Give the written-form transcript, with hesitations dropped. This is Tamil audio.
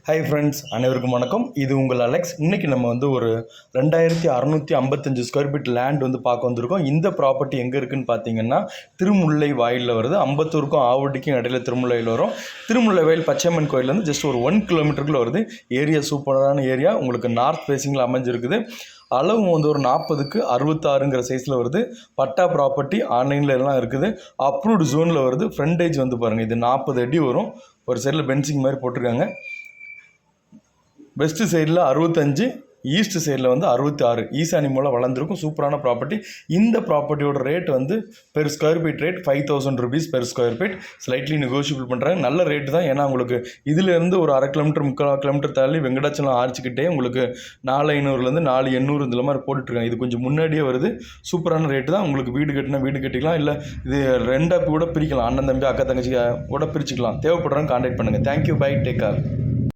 ஹாய் ஃப்ரெண்ட்ஸ், அனைவருக்கும் வணக்கம். இது உங்கள் அலெக்ஸ். இன்றைக்கி நம்ம வந்து ஒரு 2655 ஸ்கொயர் ஃபீட் லேண்ட் வந்து பார்க்க வந்திருக்கோம். இந்த ப்ராப்பர்ட்டி எங்கே இருக்குதுன்னு பார்த்தீங்கன்னா திருமுல்லை வாயிலில் வருது. அம்பத்தூருக்கும் ஆவடிக்கும் இடையில திருமுல்லையில் வரும். திருமுல்லை வாயில் பச்சையம்மன் கோயிலேருந்து ஜஸ்ட் ஒரு 1 கிலோமீட்டருக்குள்ளே வருது. ஏரியா சூப்பரான ஏரியா, உங்களுக்கு நார்த் ஃபேஸிங்கில் அமைஞ்சிருக்குது. அளவு வந்து ஒரு 40க்கு 66ங்கிற சைஸில் வருது. பட்டா ப்ராப்பர்ட்டி ஆன்லைனில் எல்லாம் இருக்குது. அப்ரூவ்டு ஜோனில் வருது. ஃப்ரண்டேஜ் வந்து பாருங்கள், இது 40 அடி வரும். ஒரு சைடில் பென்சிங் மாதிரி போட்டிருக்காங்க. வெஸ்ட் சைடில் 65, ஈஸ்ட் சைடில் வந்து 66, ஈசானி மூலம் வளர்ந்துருக்கும். சூப்பரான ப்ராப்பர்ட்டி. இந்த ப்ராப்பர்ட்டியோட ரேட் வந்து per square feet rate 5000 rupees per square feet. Slightly negotiable பண்ணுறாங்க. நல்ல ரேட்டு தான். ஏன்னா உங்களுக்கு இதிலேருந்து ஒரு 1/2 கிலோமீட்டர் 3/4 கிலோமீட்டர் தள்ளி வெங்கடாச்சலம் ஆர்ச்சிக்கிட்டே உங்களுக்கு 4500லேருந்து 4800 இந்த மாதிரி போட்டுட்ருக்காங்க. இது கொஞ்சம் முன்னாடியே வருது. சூப்பரான ரேட்டு தான். உங்களுக்கு வீடு கட்டினா வீடு கட்டிக்கலாம், இல்லை இது ரெண்டாக கூட பிரிக்கலாம். அண்ணன் தம்பி அக்கா தங்கச்சி கூட பிரிச்சுக்கலாம். தேவைப்படுறவங்க கான்டாக்ட் பண்ணுங்கள். Thank you, bye, take care.